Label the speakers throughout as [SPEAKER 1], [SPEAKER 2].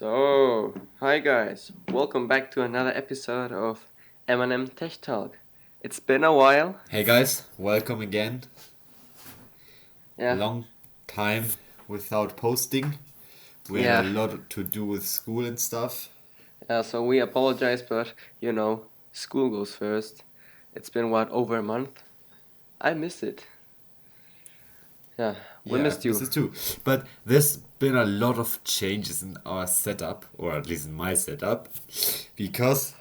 [SPEAKER 1] Hi guys, welcome back to another episode of M&M Techtalk. It's been a while.
[SPEAKER 2] Hey guys, welcome again.
[SPEAKER 1] Yeah,
[SPEAKER 2] Long time without posting. We had a
[SPEAKER 1] yeah,
[SPEAKER 2] lot to do with school and stuff.
[SPEAKER 1] so we apologize, but school goes first. It's been over a month? I missed it. Yeah, we
[SPEAKER 2] Yeah,
[SPEAKER 1] missed
[SPEAKER 2] I've missed
[SPEAKER 1] you.
[SPEAKER 2] it too. But there's been a lot of changes in our setup, or at least in my setup, because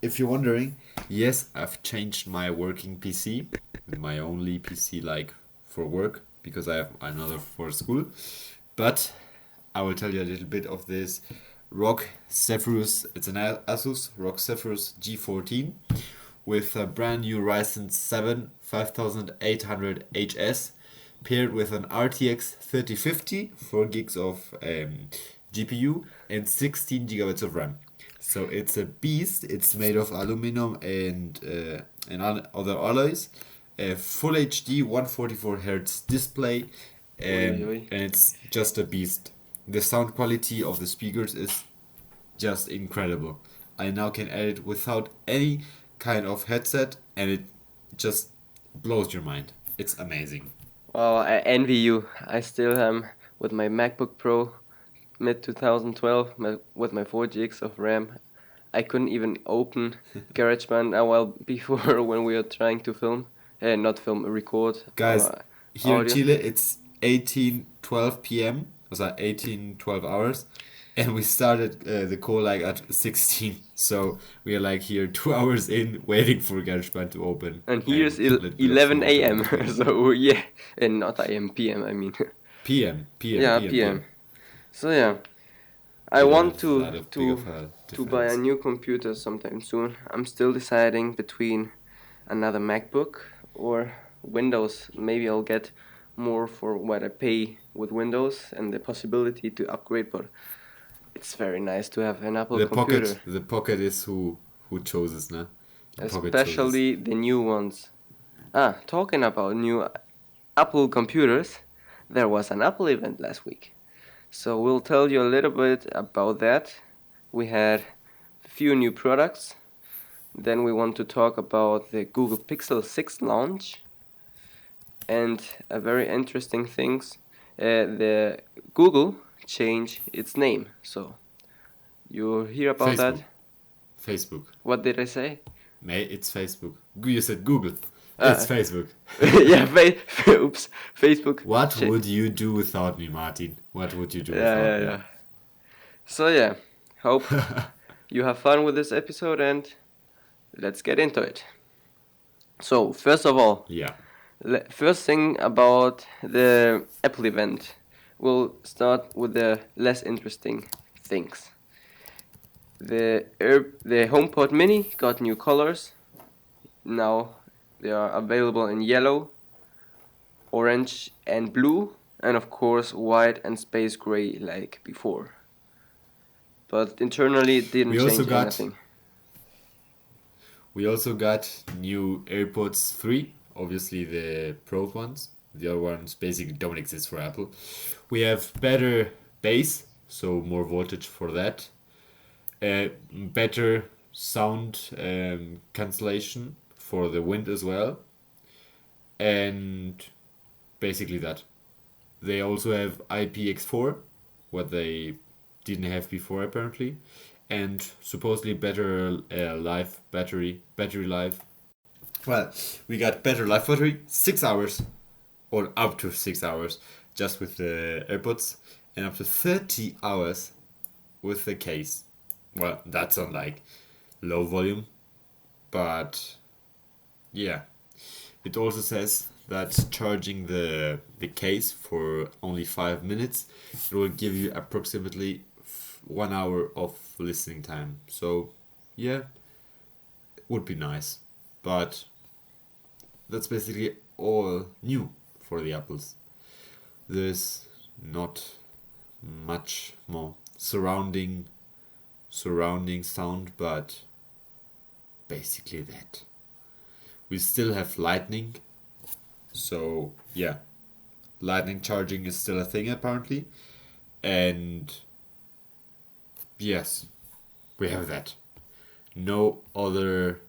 [SPEAKER 2] if you're wondering, yes, I've changed my working PC, my only PC like for work, because I have another for school. But I will tell you a little bit of this ROG Zephyrus. It's an Asus ROG Zephyrus G14 with a brand new Ryzen 7 5800HS paired with an RTX 3050, 4 gigs of GPU, and 16 gigabytes of RAM. So it's a beast. It's made of aluminum and other alloys. A full HD 144 Hz display,
[SPEAKER 1] Oi, oi.
[SPEAKER 2] and it's just a beast. The sound quality of the speakers is just incredible. I now can edit without any kind of headset, and it just blows your mind. It's amazing.
[SPEAKER 1] Well, I envy you. I still am with my MacBook Pro mid 2012 with my 4 gigs of RAM. I couldn't even open GarageBand a while before when we were trying to not film, record
[SPEAKER 2] Guys,
[SPEAKER 1] our
[SPEAKER 2] here in
[SPEAKER 1] audio.
[SPEAKER 2] Chile it's 18:12 p.m. Was that 18:12 hours? And we started the call like at 16. So we are like here 2 hours in waiting for GarageBand to open
[SPEAKER 1] And here's
[SPEAKER 2] and a little bit of
[SPEAKER 1] 11
[SPEAKER 2] small talk in
[SPEAKER 1] a.m.
[SPEAKER 2] between.
[SPEAKER 1] So yeah, and not a.m. p.m. I mean, yeah, p.m.
[SPEAKER 2] PM.
[SPEAKER 1] So yeah, I
[SPEAKER 2] We don't
[SPEAKER 1] want
[SPEAKER 2] have that of big of a
[SPEAKER 1] to buy a
[SPEAKER 2] difference.
[SPEAKER 1] new computer sometime soon. I'm still deciding between another MacBook or Windows. Maybe I'll get more for what I pay with Windows and the possibility to upgrade. But it's very nice to have an Apple computer,
[SPEAKER 2] The pocket is who chooses, nah? The pocket chooses.
[SPEAKER 1] especially the new ones. Talking about new Apple computers, there was an Apple event last week. So we'll tell you a little bit about that. We had a few new products. Then we want to talk about the Google Pixel 6 launch and a very interesting things. The Google changed its name. So you hear about
[SPEAKER 2] Facebook.
[SPEAKER 1] that?
[SPEAKER 2] Facebook.
[SPEAKER 1] What did I say?
[SPEAKER 2] Mate, it's Facebook. You said Google. It's
[SPEAKER 1] Uh,
[SPEAKER 2] Facebook.
[SPEAKER 1] yeah, oops, Facebook.
[SPEAKER 2] What would you do without me, Martin? What would you do without me?
[SPEAKER 1] Yeah. So yeah, hope you have fun with this episode and let's get into it. So first of all,
[SPEAKER 2] Yeah.
[SPEAKER 1] first thing about the Apple event, we'll start with the less interesting things. The HomePod Mini got new colors. Now they are available in yellow, orange, and blue, and of course white and space gray like before. But internally it didn't
[SPEAKER 2] We also
[SPEAKER 1] change
[SPEAKER 2] got
[SPEAKER 1] anything.
[SPEAKER 2] we also got new AirPods 3, obviously the Pro ones. The other ones basically don't exist for Apple. We have better bass, so more voltage for that. Better sound cancellation for the wind as well. And basically that. They also have IPX4, what they didn't have before apparently, and supposedly better battery life. Well, we got better life battery, 6 hours, or up to 6 hours, just with the AirPods, and up to 30 hours with the case. Well, that's on like low volume, but yeah. It also says that charging the case for only 5 minutes, it will give you approximately 1 hour of listening time. So, yeah, would be nice. But that's basically all new for the Apples. There's not much more surrounding sound, but basically that. We still have lightning, so yeah, lightning charging is still a thing apparently, and Yes, we have that. No other.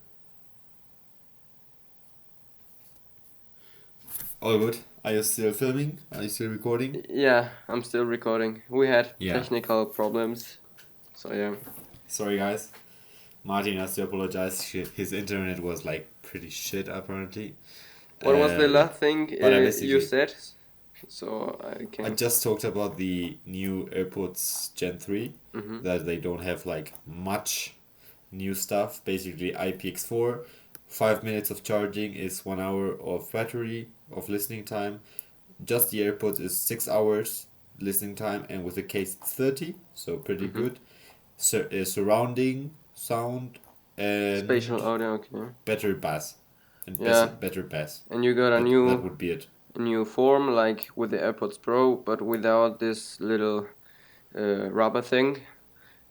[SPEAKER 2] All good. Are you still filming? Are you still recording?
[SPEAKER 1] Yeah, I'm still recording. We had
[SPEAKER 2] Yeah.
[SPEAKER 1] technical problems, so yeah.
[SPEAKER 2] Sorry, guys. Martin has to apologize. His internet was like pretty shit apparently.
[SPEAKER 1] What was the
[SPEAKER 2] Yeah.
[SPEAKER 1] last thing
[SPEAKER 2] But I
[SPEAKER 1] you
[SPEAKER 2] basically
[SPEAKER 1] said? So I
[SPEAKER 2] I
[SPEAKER 1] can.
[SPEAKER 2] just talked about the new AirPods Gen 3
[SPEAKER 1] Mhm.
[SPEAKER 2] that they don't have like much new stuff. Basically IPX4, 5 minutes of charging is 1 hour of battery of listening time. Just the AirPods is 6 hours listening time, and with the case it's 30, so pretty
[SPEAKER 1] Mhm.
[SPEAKER 2] good. Surrounding sound and
[SPEAKER 1] Spatial audio. Okay.
[SPEAKER 2] better bass and
[SPEAKER 1] Yeah,
[SPEAKER 2] better bass.
[SPEAKER 1] and you got a
[SPEAKER 2] But that
[SPEAKER 1] new
[SPEAKER 2] would be it.
[SPEAKER 1] new form like with the AirPods Pro, but without this little rubber thing,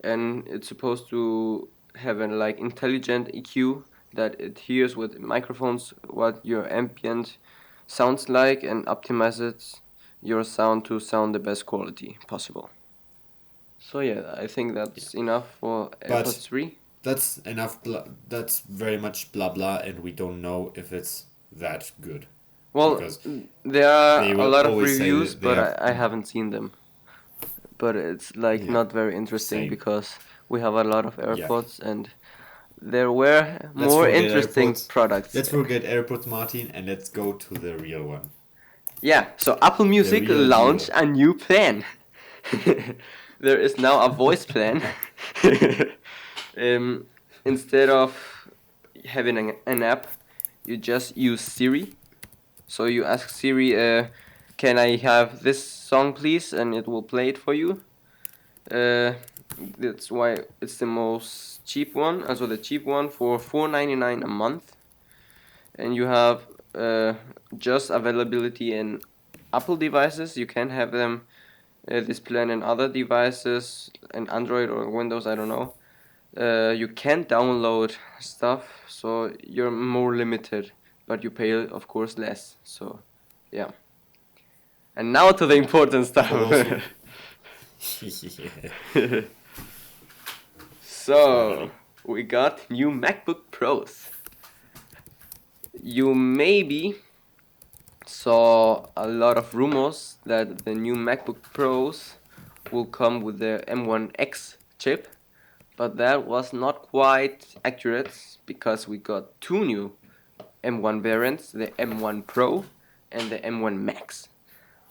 [SPEAKER 1] and it's supposed to have a like intelligent EQ that it hears with microphones what your ambient sounds like and optimizes your sound to sound the best quality possible. So yeah, I think
[SPEAKER 2] Yeah.
[SPEAKER 1] that's enough for
[SPEAKER 2] But
[SPEAKER 1] AirPods 3.
[SPEAKER 2] that's enough. That's very much blah blah, and we don't know if it's that good
[SPEAKER 1] Well,
[SPEAKER 2] because
[SPEAKER 1] there are
[SPEAKER 2] they
[SPEAKER 1] a
[SPEAKER 2] will
[SPEAKER 1] lot of
[SPEAKER 2] always say
[SPEAKER 1] reviews,
[SPEAKER 2] that they
[SPEAKER 1] but
[SPEAKER 2] have.
[SPEAKER 1] I haven't seen them. But it's like
[SPEAKER 2] Yeah,
[SPEAKER 1] not very interesting
[SPEAKER 2] same.
[SPEAKER 1] because we have a lot of
[SPEAKER 2] Yeah.
[SPEAKER 1] AirPods and there were
[SPEAKER 2] Let's
[SPEAKER 1] more
[SPEAKER 2] forget
[SPEAKER 1] interesting
[SPEAKER 2] AirPods.
[SPEAKER 1] products.
[SPEAKER 2] Let's forget AirPods, Martin, and let's go to the real one.
[SPEAKER 1] Yeah, so Apple
[SPEAKER 2] The
[SPEAKER 1] Music
[SPEAKER 2] real
[SPEAKER 1] launched
[SPEAKER 2] deal.
[SPEAKER 1] a new plan. There is now a voice plan. um, Instead of having an app, you just use Siri. So you ask Siri, "Can I have this song, please?" and it will play it for you. Uh, that's why it's the most cheap one. Also, the cheap one for $4.99 a month, and you have just availability in Apple devices. You can have them this plan in other devices, in Android or Windows. I don't know. You can download stuff, so you're more limited, but you pay, of course, less. So, yeah. And now to the
[SPEAKER 2] Yeah.
[SPEAKER 1] important
[SPEAKER 2] Apple also.
[SPEAKER 1] stuff.
[SPEAKER 2] Yeah.
[SPEAKER 1] So,
[SPEAKER 2] Finally.
[SPEAKER 1] we got new MacBook Pros. You maybe saw a lot of rumors that the new MacBook Pros will come with the M1X chip, but that was not quite accurate because we got two new M1 variants, the M1 Pro and the M1 Max.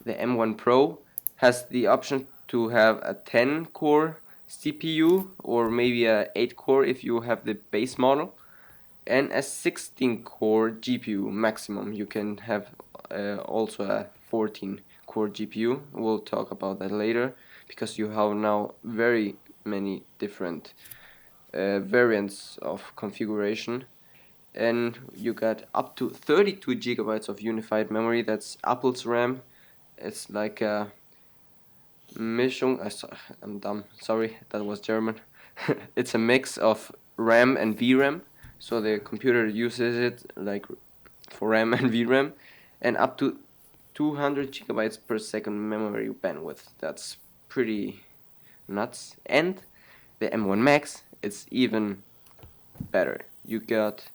[SPEAKER 1] The M1 Pro has the option to have a 10 core CPU or maybe a 8 core if you have the base model, and a 16 core GPU maximum. You can have also a 14 core GPU. We'll talk about that later because you have now very many different variants of configuration, and you got up to 32 gigabytes of unified memory. That's Apple's RAM. It's like a Mischung. I'm dumb. Sorry, that was German. It's a mix of RAM and VRAM. So the computer uses it like for RAM and VRAM, and up to 200 gigabytes per second memory bandwidth. That's pretty nuts. And the M1 Max, it's even better. You got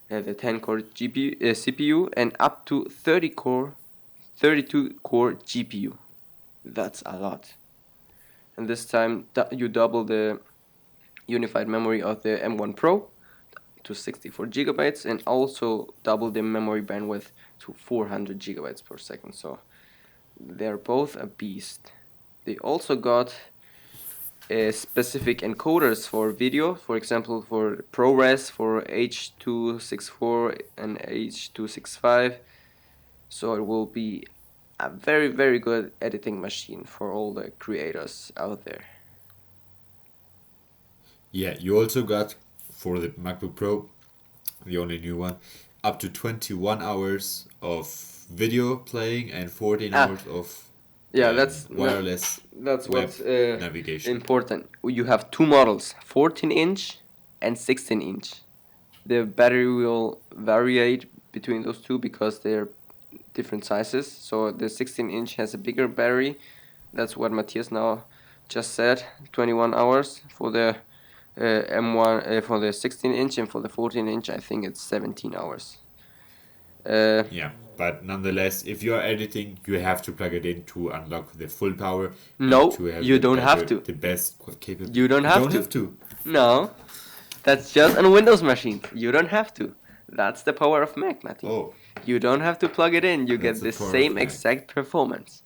[SPEAKER 1] the 10 core CPU and up to 32 core GPU. That's a lot. And this time you double the unified memory of the M1 Pro to 64 gigabytes and also double the memory bandwidth to 400 gigabytes per second. So they're both a beast. They also got specific encoders for video, for example, for ProRes, for H.264 and H.265. So it will be a very, very good editing machine for all the creators out there.
[SPEAKER 2] Yeah, you also got for the MacBook Pro, the only new one, up to 21 hours of video playing and 14
[SPEAKER 1] Ah,
[SPEAKER 2] hours of
[SPEAKER 1] yeah,
[SPEAKER 2] wireless
[SPEAKER 1] that's
[SPEAKER 2] web
[SPEAKER 1] what's
[SPEAKER 2] navigation.
[SPEAKER 1] important. You have two models, 14-inch and 16-inch. The battery will vary between those two because they're different sizes. So the 16-inch has a bigger battery. That's what Matthias now just said 21 hours for the M1 for the 16 inch, and for the 14 inch I think it's 17 hours.
[SPEAKER 2] Yeah, but nonetheless, if you are editing, you have to plug it in to unlock the full power and
[SPEAKER 1] No,
[SPEAKER 2] to have
[SPEAKER 1] you don't have to.
[SPEAKER 2] the best capability.
[SPEAKER 1] You don't
[SPEAKER 2] You
[SPEAKER 1] have
[SPEAKER 2] don't
[SPEAKER 1] to.
[SPEAKER 2] have to.
[SPEAKER 1] No, that's just on Windows machines. You don't have to. That's the power of Mac, Matty.
[SPEAKER 2] Oh,
[SPEAKER 1] You don't have to plug it in. You
[SPEAKER 2] that's
[SPEAKER 1] get
[SPEAKER 2] the
[SPEAKER 1] the
[SPEAKER 2] power of
[SPEAKER 1] same
[SPEAKER 2] Mac.
[SPEAKER 1] exact performance.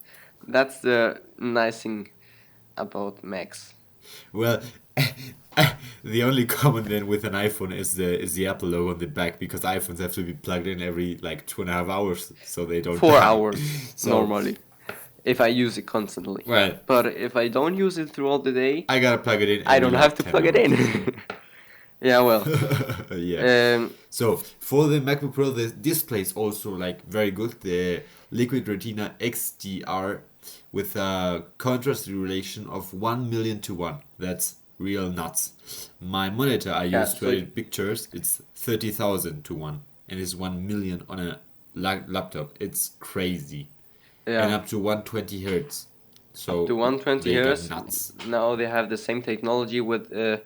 [SPEAKER 1] That's the nice thing about Macs.
[SPEAKER 2] Well, the only common then with an iPhone is the Apple logo on the back, because iPhones have to be plugged in every like 2.5 hours so they don't
[SPEAKER 1] 4
[SPEAKER 2] die.
[SPEAKER 1] hours
[SPEAKER 2] So,
[SPEAKER 1] normally, if I use it constantly.
[SPEAKER 2] well,
[SPEAKER 1] But if I don't use it throughout the day,
[SPEAKER 2] I gotta plug it in.
[SPEAKER 1] I
[SPEAKER 2] Every,
[SPEAKER 1] don't
[SPEAKER 2] like,
[SPEAKER 1] have to
[SPEAKER 2] 10
[SPEAKER 1] plug it
[SPEAKER 2] hours.
[SPEAKER 1] in. Yeah, well.
[SPEAKER 2] Yeah. So for the MacBook Pro, the display is also like very good. The Liquid Retina XDR with a contrast relation of 1 million to 1. That's real nuts. My monitor I
[SPEAKER 1] Yeah,
[SPEAKER 2] use to
[SPEAKER 1] so
[SPEAKER 2] edit pictures, it's 30,000 to 1, and it's 1 million on a laptop. It's crazy. And
[SPEAKER 1] yeah,
[SPEAKER 2] up to 120 hertz. So
[SPEAKER 1] to 120
[SPEAKER 2] they got
[SPEAKER 1] hertz.
[SPEAKER 2] nuts.
[SPEAKER 1] Now they have the same technology with the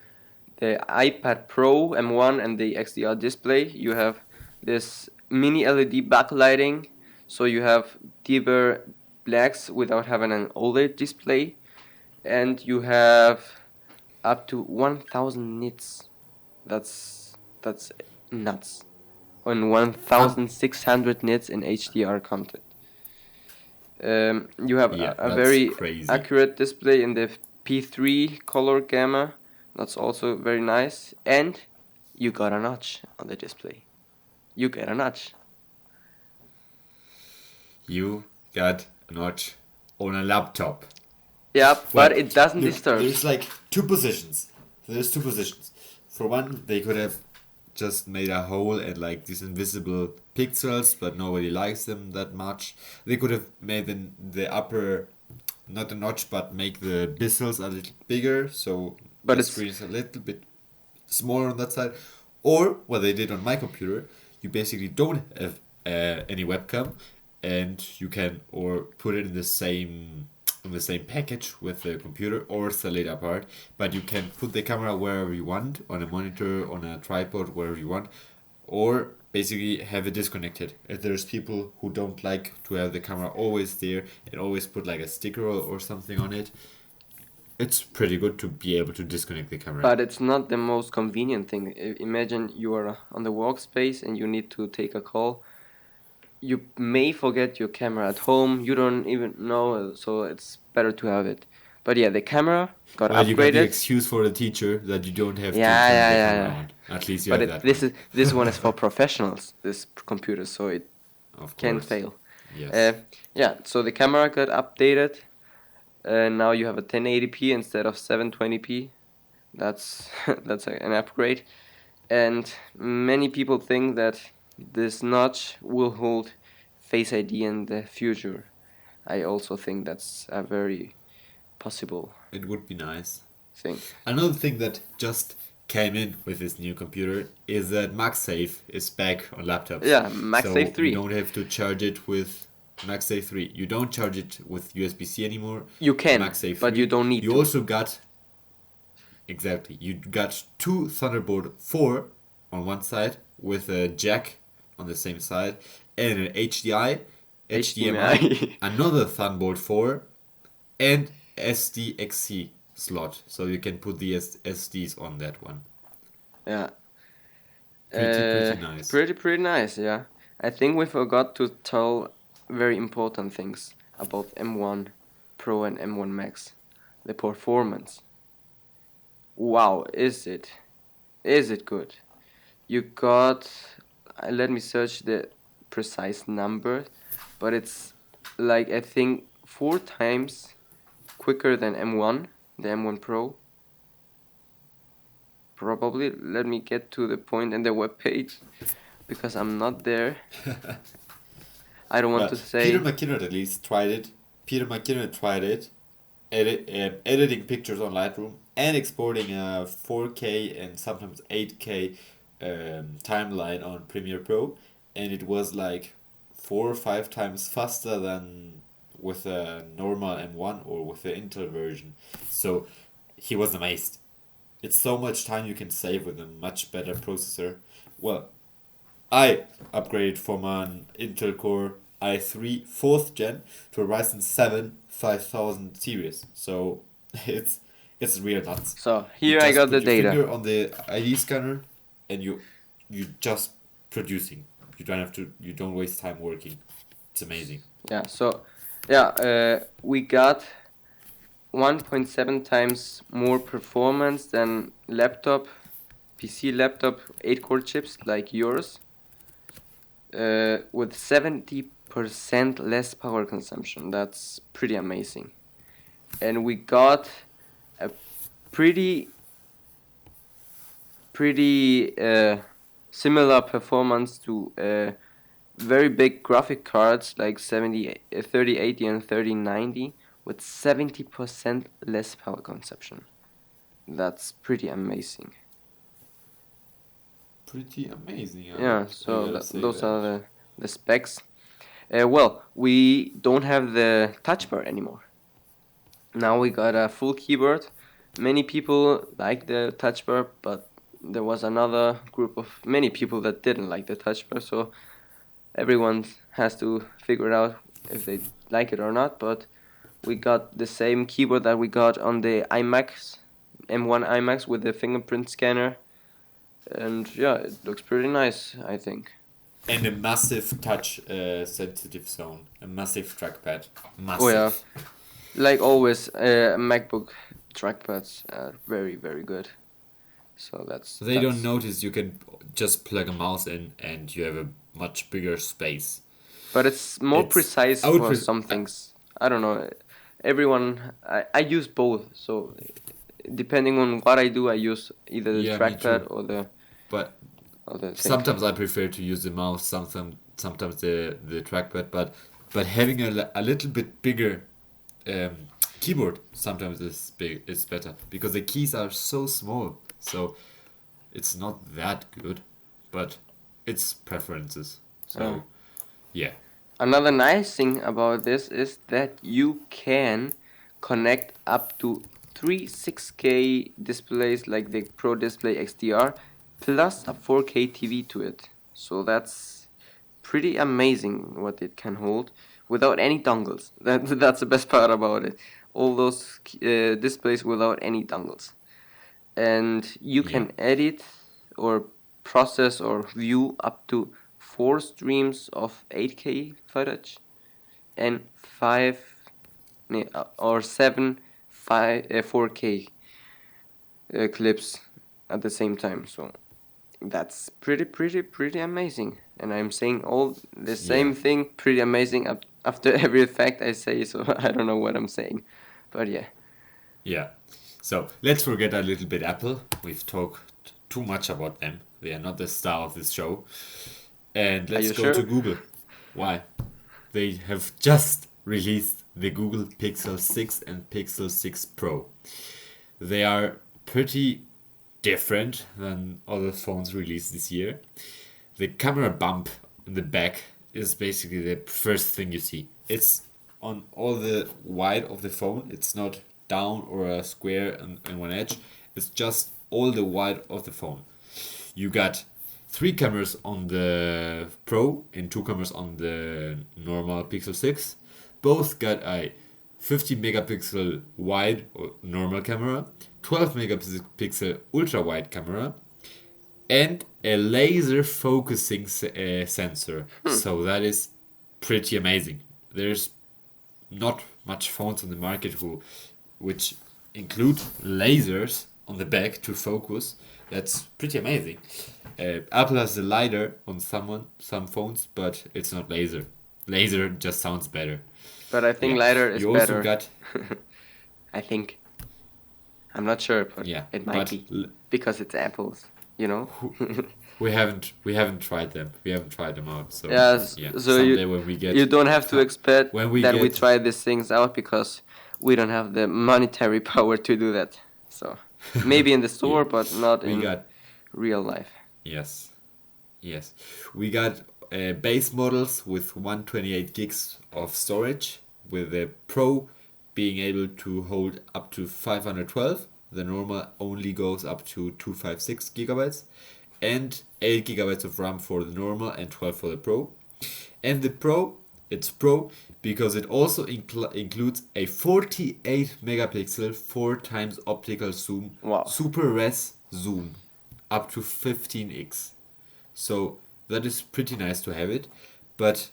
[SPEAKER 1] iPad Pro M1 and the XDR display. You have this mini LED backlighting, so you have deeper blacks without having an OLED display, and you have up to 1000 nits. That's nuts. On
[SPEAKER 2] Um,
[SPEAKER 1] 1600 nits in HDR content. You have
[SPEAKER 2] yeah,
[SPEAKER 1] a
[SPEAKER 2] that's
[SPEAKER 1] very
[SPEAKER 2] crazy.
[SPEAKER 1] accurate display in the P3 color gamma. That's also very nice. And you got a notch on the display. You get a notch.
[SPEAKER 2] You got a notch on a laptop.
[SPEAKER 1] Yeah, but
[SPEAKER 2] Well,
[SPEAKER 1] it doesn't
[SPEAKER 2] look,
[SPEAKER 1] disturb.
[SPEAKER 2] there's like two positions. There's two positions. For one, they could have just made a hole and like these invisible pixels, but nobody likes them that much. They could have made the upper, not a notch, but make the bezels a little bigger, so
[SPEAKER 1] But
[SPEAKER 2] the
[SPEAKER 1] it's
[SPEAKER 2] screen is a little bit smaller on that side. Or what they did on my computer, you basically don't have any webcam, and you can or put it in the same package with the computer or sell it apart. But you can put the camera wherever you want, on a monitor, on a tripod, wherever you want, or basically have it disconnected. If there's people who don't like to have the camera always there and always put like a sticker or something on it, it's pretty good to be able to disconnect the camera.
[SPEAKER 1] but it's not the most convenient thing. Imagine you are on the workspace and you need to take a call. You may forget your camera at home. You don't even know, so it's better to have it. But yeah, the camera got
[SPEAKER 2] Well, you got the
[SPEAKER 1] upgraded.
[SPEAKER 2] excuse for the teacher that you don't have to
[SPEAKER 1] Yeah,
[SPEAKER 2] turn
[SPEAKER 1] yeah,
[SPEAKER 2] the
[SPEAKER 1] yeah,
[SPEAKER 2] camera
[SPEAKER 1] yeah.
[SPEAKER 2] on. At least you
[SPEAKER 1] But
[SPEAKER 2] have that one.
[SPEAKER 1] this one is for professionals. This computer, so it
[SPEAKER 2] Of
[SPEAKER 1] can
[SPEAKER 2] course.
[SPEAKER 1] fail.
[SPEAKER 2] Yes.
[SPEAKER 1] Yeah, so the camera got updated. Now you have a 1080p instead of 720p. That's an upgrade. And many people think that this notch will hold Face ID in the future. I also think that's a very possible
[SPEAKER 2] It would be nice.
[SPEAKER 1] thing.
[SPEAKER 2] Another thing that just came in with this new computer is that MagSafe is back on laptops.
[SPEAKER 1] Yeah,
[SPEAKER 2] So
[SPEAKER 1] MagSafe 3.
[SPEAKER 2] you don't have to charge it with MagSafe 3. You don't charge it with USB-C anymore.
[SPEAKER 1] You can,
[SPEAKER 2] MagSafe
[SPEAKER 1] but
[SPEAKER 2] 3.
[SPEAKER 1] you don't need
[SPEAKER 2] You
[SPEAKER 1] to.
[SPEAKER 2] also got, exactly, you got two Thunderbolt 4 on one side with a jack on the same side and an HDMI,
[SPEAKER 1] HDMI.
[SPEAKER 2] another Thunderbolt 4, and SDXC slot, so you can put the SDs on that one.
[SPEAKER 1] Yeah.
[SPEAKER 2] Pretty nice.
[SPEAKER 1] Pretty nice, yeah. I think we forgot to tell very important things about M1 Pro and M1 Max. The performance. Wow, is it? Is it good? You got. Let me search the precise number, but it's like I think 4 times quicker than M1, the M1 Pro. Probably. Let me get to the point in the web page because I'm not there. I don't want
[SPEAKER 2] Well,
[SPEAKER 1] to say.
[SPEAKER 2] Peter McKinnon at least tried it. Peter McKinnon tried it, editing pictures on Lightroom and exporting a 4K and sometimes 8K timeline on Premiere Pro, and it was like 4 or 5 times faster than with a normal M1 or with the Intel version. So he was amazed. It's so much time you can save with a much better processor. Well, I upgraded from an Intel Core i3 4th gen to a Ryzen 7 5000 series. So it's real nuts.
[SPEAKER 1] So
[SPEAKER 2] You
[SPEAKER 1] here I
[SPEAKER 2] just
[SPEAKER 1] got the
[SPEAKER 2] put your
[SPEAKER 1] data.
[SPEAKER 2] finger on the ID scanner and you just producing. You don't waste time working. It's amazing.
[SPEAKER 1] Yeah. So we got 1.7 times more performance than PC laptop 8-core chips like yours, with 70% less power consumption. That's pretty amazing. And we got a pretty similar performance to very big graphic cards like 3080 and 3090 with 70% less power consumption. That's pretty amazing.
[SPEAKER 2] Pretty amazing.
[SPEAKER 1] Yeah, so those
[SPEAKER 2] that.
[SPEAKER 1] are the specs. Well, we don't have the touch bar anymore. Now we got a full keyboard. Many people like the touch bar, but there was another group of many people that didn't like the touch bar, so everyone has to figure out if they like it or not. But we got the same keyboard that we got on the iMacs, M1 iMacs with the fingerprint scanner, and yeah, it looks pretty nice, I think.
[SPEAKER 2] And a massive touch sensitive zone, a massive trackpad, massive.
[SPEAKER 1] Oh yeah, like always, MacBook trackpads are very, very good. So that's.
[SPEAKER 2] They don't notice you can just plug a mouse in and you have a much bigger space.
[SPEAKER 1] But it's more precise for some things. I don't know. Everyone, I use both. So depending on what I do, I use either the trackpad or the.
[SPEAKER 2] But
[SPEAKER 1] or
[SPEAKER 2] sometimes I prefer to use the mouse. Sometimes the trackpad. But having a little bit bigger keyboard sometimes is better because the keys are so small. So it's not that good, but it's preferences. So yeah.
[SPEAKER 1] Another nice thing about this is that you can connect up to 3 6K displays like the Pro Display XDR plus a 4K TV to it. So that's pretty amazing what it can hold without any dongles. That's the best part about it. All those displays without any dongles. And you can edit or process or view up to 4 streams of 8K footage and 7 4K clips at the same time. So that's pretty amazing. And I'm saying all the same thing, pretty amazing after every fact I say. So I don't know what I'm saying, but yeah.
[SPEAKER 2] Yeah. So let's forget a little bit Apple. We've talked too much about them. They are not the star of this show. And let's go to Google. Why? They have just released the Google Pixel 6 and Pixel 6 Pro. They are pretty different than other phones released this year. The camera bump in the back is basically the first thing you see. It's on all the wide of the phone. It's not down or a square on one edge. It's just all the wide of the phone. You got 3 cameras on the Pro and 2 cameras on the normal Pixel 6. Both got a 50 megapixel wide or normal camera, 12 megapixel ultra wide camera, and a laser focusing sensor. So that is pretty amazing. There's not much phones on the market which include lasers on the back to focus. That's pretty amazing. Apple has the LiDAR on some phones, but it's not laser. Laser just sounds better.
[SPEAKER 1] But I think LiDAR is better.
[SPEAKER 2] Also got
[SPEAKER 1] I think. I'm not sure, but it might be because it's Apple's. You know.
[SPEAKER 2] we haven't tried them. We haven't tried them out. So
[SPEAKER 1] so
[SPEAKER 2] someday when we get,
[SPEAKER 1] you don't have to expect we try these things out because we don't have the monetary power to do that. So maybe in the store, but not in real life.
[SPEAKER 2] Yes. We got base models with 128 gigs of storage. with the Pro being able to hold up to 512. The normal only goes up to 256 gigabytes, and 8 gigabytes of RAM for the normal and 12 for the Pro. And the Pro, it's Pro because it also includes a 48 megapixel 4 times optical zoom,
[SPEAKER 1] Wow.
[SPEAKER 2] super res zoom, up to 15x. So that is pretty nice to have it. But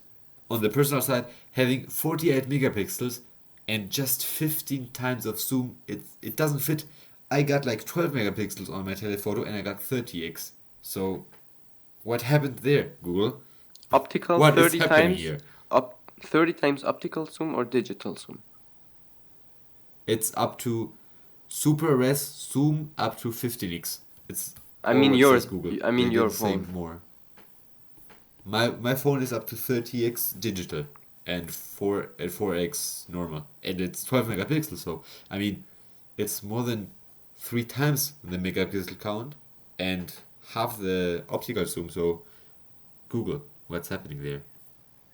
[SPEAKER 2] on the personal side, having 48 megapixels and just 15 times of zoom, it doesn't fit. I got like 12 megapixels on my telephoto and I got 30x. So what happened there, Google?
[SPEAKER 1] Optical
[SPEAKER 2] What is
[SPEAKER 1] 30
[SPEAKER 2] happening
[SPEAKER 1] times,
[SPEAKER 2] here?
[SPEAKER 1] 30 times optical zoom or digital zoom?
[SPEAKER 2] It's up to super res zoom up to 15x. It's
[SPEAKER 1] I
[SPEAKER 2] all
[SPEAKER 1] mean
[SPEAKER 2] what
[SPEAKER 1] your,
[SPEAKER 2] says Google.
[SPEAKER 1] I
[SPEAKER 2] They
[SPEAKER 1] mean your
[SPEAKER 2] didn't say
[SPEAKER 1] phone.
[SPEAKER 2] more. My phone is up to 30x digital and 4x normal, and it's 12 megapixels. So I mean, it's more than 3 times the megapixel count and half the optical zoom. So Google, what's happening there?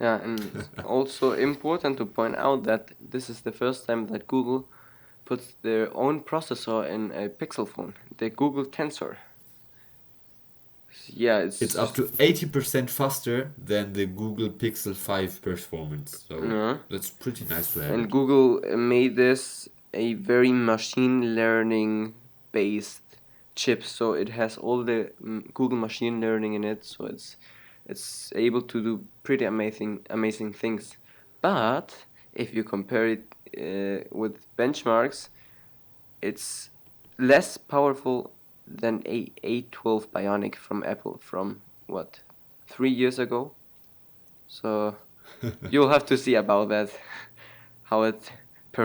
[SPEAKER 1] Yeah, and it's also important to point out that this is the first time that Google puts their own processor in a Pixel phone, the Google Tensor. Yeah,
[SPEAKER 2] It's
[SPEAKER 1] it's
[SPEAKER 2] up
[SPEAKER 1] just
[SPEAKER 2] to 80% faster than the Google Pixel 5 performance. So
[SPEAKER 1] yeah.
[SPEAKER 2] that's pretty nice to have
[SPEAKER 1] And
[SPEAKER 2] it.
[SPEAKER 1] Google made this a very machine learning based chip, so it has all the Google machine learning in it, so it's able to do pretty amazing things. But if you compare it with benchmarks, it's less powerful than a A12 Bionic from Apple from what 3 years ago. So you'll have to see about that, how it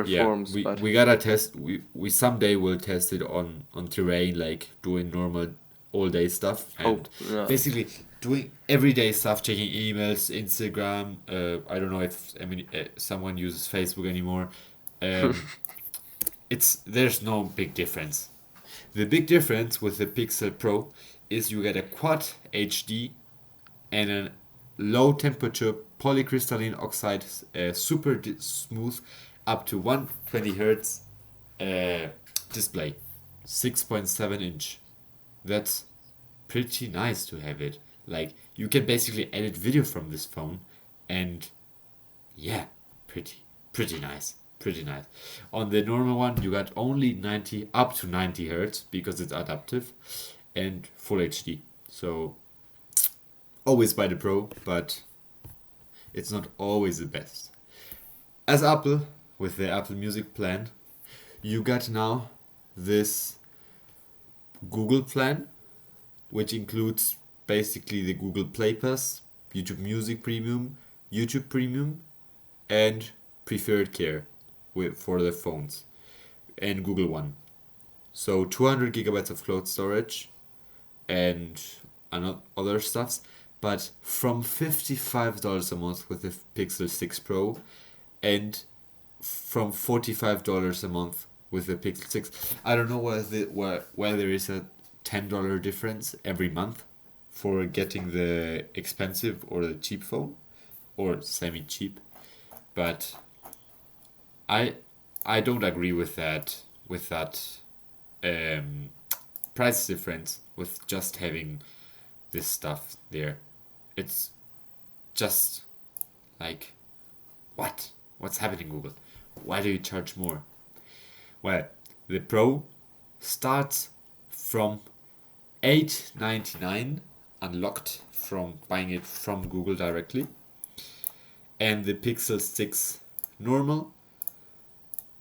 [SPEAKER 2] Yeah,
[SPEAKER 1] performs.
[SPEAKER 2] we,
[SPEAKER 1] But
[SPEAKER 2] we gotta test. We someday will test it on terrain, like doing normal all day stuff and
[SPEAKER 1] hope, yeah.
[SPEAKER 2] basically doing everyday stuff, checking emails, Instagram. I don't know if someone uses Facebook anymore. Um, there's no big difference. The big difference with the Pixel Pro is you get a quad HD and a low temperature polycrystalline oxide, super smooth, up to 120 hertz display, 6.7 inch. That's pretty nice to have it. Like you can basically edit video from this phone, and yeah, pretty nice. Pretty nice. On the normal one, you got only 90 up to 90 hertz because it's adaptive, and full HD. So always buy the Pro, but it's not always the best. As Apple, with the Apple Music plan, you got now this Google plan, which includes basically the Google Play Pass, YouTube Music Premium, YouTube Premium, and Preferred Care for the phones, and Google One. So 200 gigabytes of cloud storage and other stuffs, but from $55 a month with the Pixel 6 Pro, and from $45 a month with the Pixel 6. I don't know why there is a $10 difference every month for getting the expensive or the cheap phone or semi cheap, but I don't agree with that um, price difference with just having this stuff there. It's just like, what's happening, Google? Why do you charge more? Well, the Pro starts from $899 unlocked from buying it from Google directly, and the Pixel 6 normal,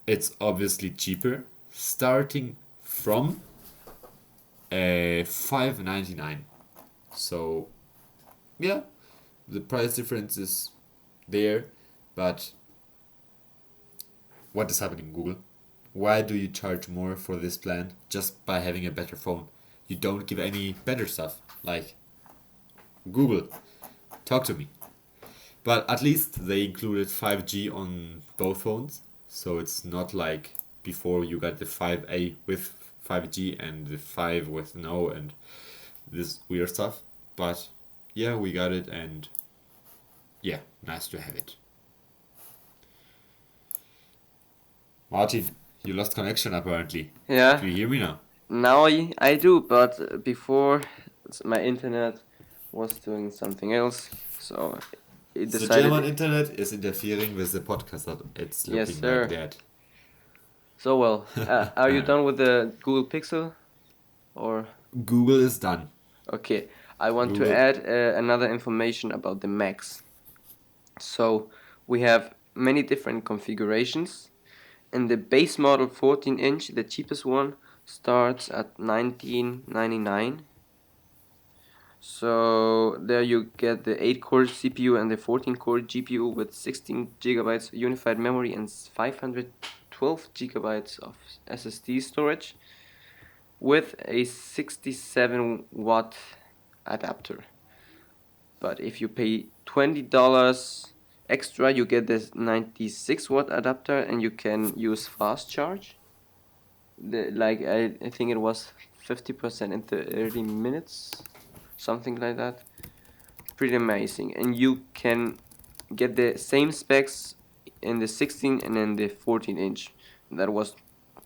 [SPEAKER 2] it's obviously cheaper, starting from $599. So yeah, the price difference is there, but what is happening, Google? Why do you charge more for this plan just by having a better phone? You don't give any better stuff. Like, Google, talk to me. But at least they included 5G on both phones, so it's not like before you got the 5A with 5G and the 5 with no and this weird stuff. But yeah, we got it, and yeah, nice to have it. Martin, you lost connection apparently.
[SPEAKER 1] Yeah,
[SPEAKER 2] Do you hear me now?
[SPEAKER 1] now I do, but before my internet was doing something else, so it
[SPEAKER 2] The German
[SPEAKER 1] decided.
[SPEAKER 2] internet is interfering with the podcast. It's
[SPEAKER 1] Yes,
[SPEAKER 2] looking like
[SPEAKER 1] sir.
[SPEAKER 2] that.
[SPEAKER 1] So well, are you done with the Google Pixel? Or
[SPEAKER 2] Google is done.
[SPEAKER 1] okay, I want to
[SPEAKER 2] Google.
[SPEAKER 1] add another information about the Macs. So we have many different configurations. And the base model 14-inch, the cheapest one, starts at 1999. So there you get the 8-core CPU and the 14-core GPU with 16 gigabytes unified memory and 512 gigabytes of SSD storage with a 67 watt adapter. But if you pay $20 extra, you get this 96 watt adapter and you can use fast charge. I think it was 50% in 30 minutes, something like that. Pretty amazing. And you can get the same specs in the 16 and in the 14 inch. That was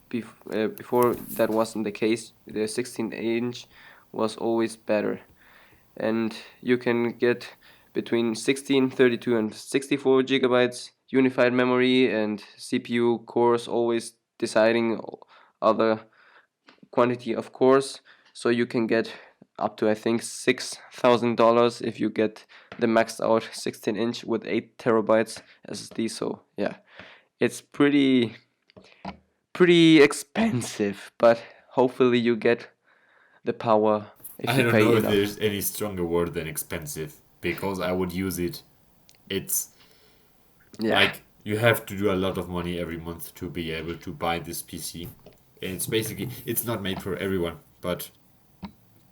[SPEAKER 1] before that wasn't the case. The 16 inch was always better. And you can get between 16, 32 and 64 gigabytes unified memory and CPU cores always deciding other quantity of cores, so you can get up to I think $6,000 if you get the maxed out 16-inch with 8 terabytes SSD. So yeah, it's pretty expensive, but hopefully you get the power if
[SPEAKER 2] I
[SPEAKER 1] you
[SPEAKER 2] don't
[SPEAKER 1] pay
[SPEAKER 2] know if
[SPEAKER 1] enough.
[SPEAKER 2] there's any stronger word than expensive because I would use it. It's
[SPEAKER 1] Yeah,
[SPEAKER 2] like you have to do a lot of money every month to be able to buy this PC. And it's basically, it's not made for everyone, but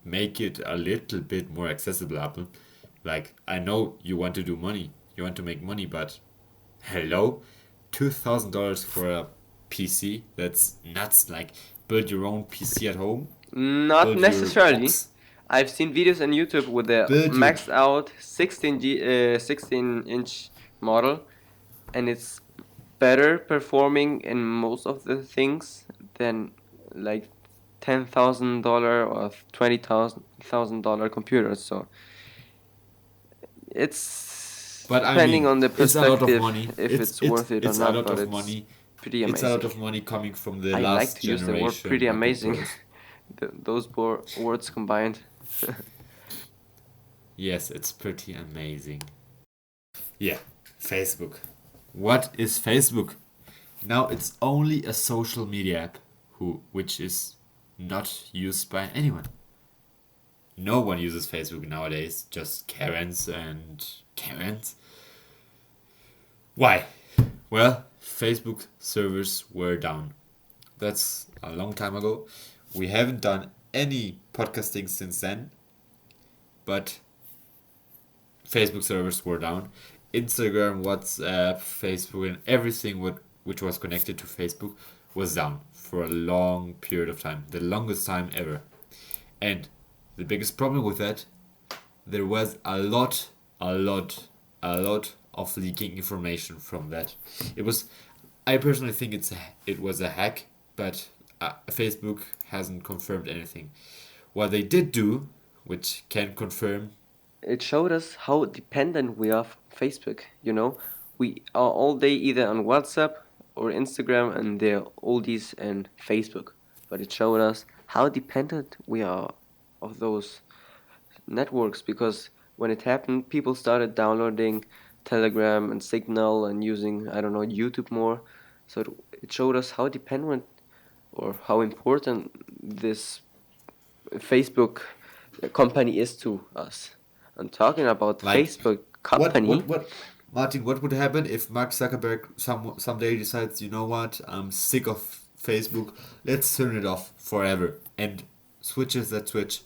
[SPEAKER 2] make it a little bit more accessible, Apple. Like, I know you want to do money, you want to make money, but hello? $2,000 for a PC? That's nuts. Like, build your own PC at home,
[SPEAKER 1] not
[SPEAKER 2] build your
[SPEAKER 1] necessarily.
[SPEAKER 2] box,
[SPEAKER 1] I've seen videos on YouTube with the
[SPEAKER 2] build your.
[SPEAKER 1] maxed out 16-inch model, and it's better performing in most of the things than like $10,000 or $20,000 computers. So it's
[SPEAKER 2] But I
[SPEAKER 1] depending
[SPEAKER 2] mean,
[SPEAKER 1] on the
[SPEAKER 2] it's a lot of
[SPEAKER 1] perspective
[SPEAKER 2] money.
[SPEAKER 1] if
[SPEAKER 2] It's
[SPEAKER 1] it's
[SPEAKER 2] it's
[SPEAKER 1] worth it or
[SPEAKER 2] it's a
[SPEAKER 1] not,
[SPEAKER 2] lot
[SPEAKER 1] but
[SPEAKER 2] of
[SPEAKER 1] it's
[SPEAKER 2] money.
[SPEAKER 1] pretty
[SPEAKER 2] It's a lot
[SPEAKER 1] amazing.
[SPEAKER 2] of money coming from the
[SPEAKER 1] I like
[SPEAKER 2] last
[SPEAKER 1] to use the word pretty
[SPEAKER 2] generation MacBook
[SPEAKER 1] amazing.
[SPEAKER 2] Pros.
[SPEAKER 1] Those words combined.
[SPEAKER 2] Yes, it's pretty amazing. Yeah, Facebook. What is Facebook? Now it's only a social media app which is not used by anyone. No one uses Facebook nowadays, just Karens and Karens. Why? Well, Facebook servers were down. That's a long time ago. We haven't done any podcasting since then, but Facebook servers were down. Instagram, WhatsApp, Facebook, and everything which was connected to Facebook was down for a long period of time, the longest time ever. And the biggest problem with that, there was a lot of leaking information from that. It was, I personally think it was a hack, but Facebook hasn't confirmed anything. What they did do, which can confirm.
[SPEAKER 1] It showed us how dependent we are from Facebook. We are all day either on WhatsApp or Instagram, and they're oldies and Facebook. But it showed us how dependent we are of those networks, because when it happened, people started downloading Telegram and Signal and using, I don't know, YouTube more. So it showed us how dependent or how important this Facebook company is to us. And talking about
[SPEAKER 2] Like,
[SPEAKER 1] Facebook
[SPEAKER 2] what
[SPEAKER 1] company,
[SPEAKER 2] what what Martin, what would happen if Mark Zuckerberg someday decides, you know what, I'm sick of Facebook, let's turn it off forever, and switches that switch?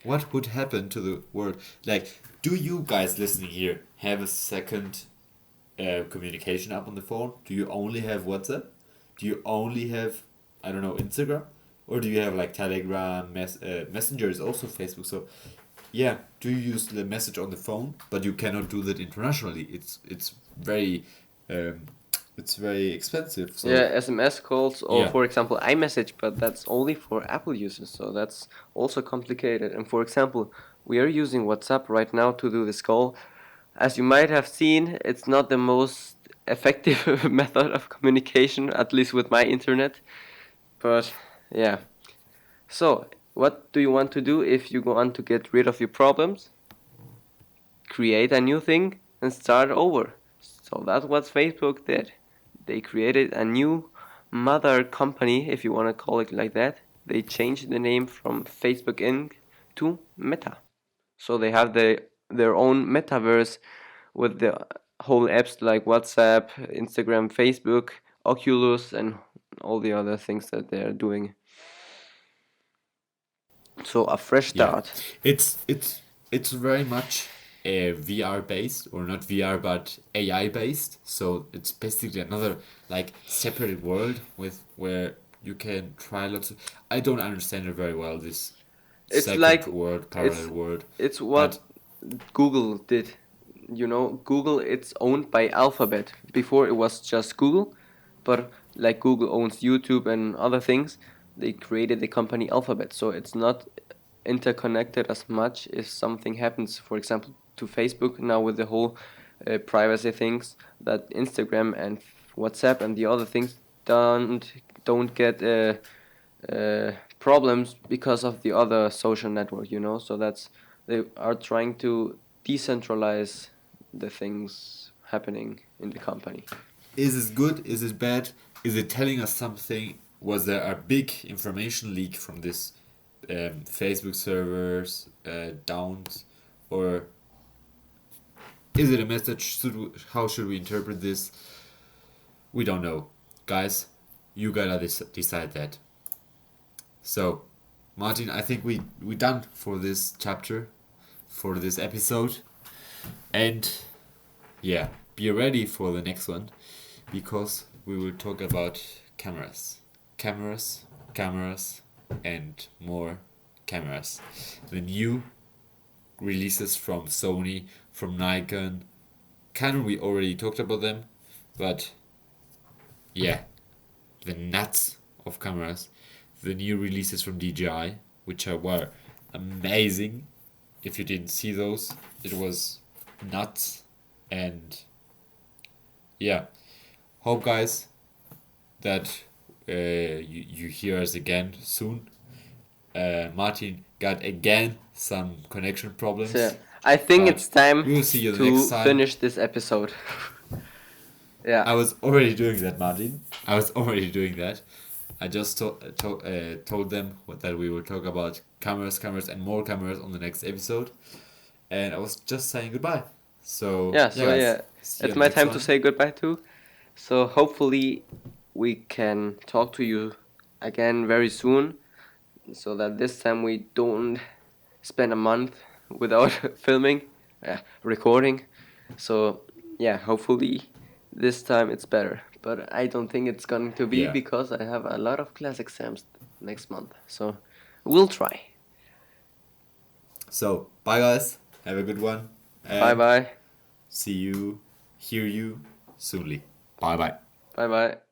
[SPEAKER 2] What would happen to the world? Like, do you guys listening here have a second communication app on the phone? Do you only have WhatsApp? Do you only have, I don't know, Instagram? Or do you have like Telegram, Messenger is also Facebook? So yeah, do you use the message on the phone, but you cannot do that internationally? It's very it's very expensive. So
[SPEAKER 1] Yeah, SMS calls or,
[SPEAKER 2] yeah,
[SPEAKER 1] for example, iMessage, but that's only for Apple users, so that's also complicated. And for example, we are using WhatsApp right now to do this call. As you might have seen, it's not the most effective method of communication, at least with my internet. But yeah. So, what do you want to do if you want to get rid of your problems? Create a new thing and start over. So that's what Facebook did. They created a new mother company, if you want to call it like that. They changed the name from Facebook Inc. to Meta. So they have their own metaverse with the whole apps like WhatsApp, Instagram, Facebook, Oculus, and all the other things that they're doing. So a fresh
[SPEAKER 2] yeah,
[SPEAKER 1] start.
[SPEAKER 2] it's very much VR based, or not VR but AI based. So it's basically another like separate world with where you can try lots of. I don't understand it very well. This
[SPEAKER 1] It's
[SPEAKER 2] second
[SPEAKER 1] like
[SPEAKER 2] world,
[SPEAKER 1] it's
[SPEAKER 2] parallel world,
[SPEAKER 1] it's
[SPEAKER 2] but
[SPEAKER 1] what Google did. You know, Google, it's owned by Alphabet. Before it was just Google, but like Google owns YouTube and other things, they created the company Alphabet. So it's not interconnected as much if something happens, for example, to Facebook now with the whole privacy things that Instagram and WhatsApp and the other things don't get problems because of the other social network, you know. So that's they are trying to decentralize the things happening in the company.
[SPEAKER 2] is this good? Is it bad? Is it telling us something? Was there a big information leak from this Facebook servers downs, or is it a message? How should we interpret this? We don't know, guys. You gotta decide that. So, Martin, I think we done for this chapter, for this episode, and yeah, be ready for the next one, because we will talk about cameras, and more cameras. The new releases from Sony, from Nikon. Canon, we already talked about them, but yeah, the nuts of cameras, the new releases from DJI, which were amazing. If you didn't see those, it was nuts. And yeah, hope guys that you hear us again soon. Martin got again some connection problems,
[SPEAKER 1] So I think
[SPEAKER 2] but
[SPEAKER 1] it's time
[SPEAKER 2] we will see you the next
[SPEAKER 1] to
[SPEAKER 2] time.
[SPEAKER 1] finish this episode. Yeah.
[SPEAKER 2] I was already doing that, Martin. I was already doing that. I just told them that we will talk about cameras, and more cameras on the next episode. And I was just saying goodbye. So,
[SPEAKER 1] Yeah, so
[SPEAKER 2] guys,
[SPEAKER 1] yeah,
[SPEAKER 2] see you
[SPEAKER 1] it's
[SPEAKER 2] on the
[SPEAKER 1] my
[SPEAKER 2] next
[SPEAKER 1] time
[SPEAKER 2] one.
[SPEAKER 1] to say goodbye too. So hopefully we can talk to you again very soon, so that this time we don't spend a month without filming, recording. So yeah, hopefully this time it's better. But I don't think it's going to be
[SPEAKER 2] Yeah.
[SPEAKER 1] because I have a lot of class exams next month. So we'll try.
[SPEAKER 2] So, bye, guys. Have a good one.
[SPEAKER 1] Bye
[SPEAKER 2] And
[SPEAKER 1] bye.
[SPEAKER 2] see you, hear you soonly. Bye bye.
[SPEAKER 1] Bye bye.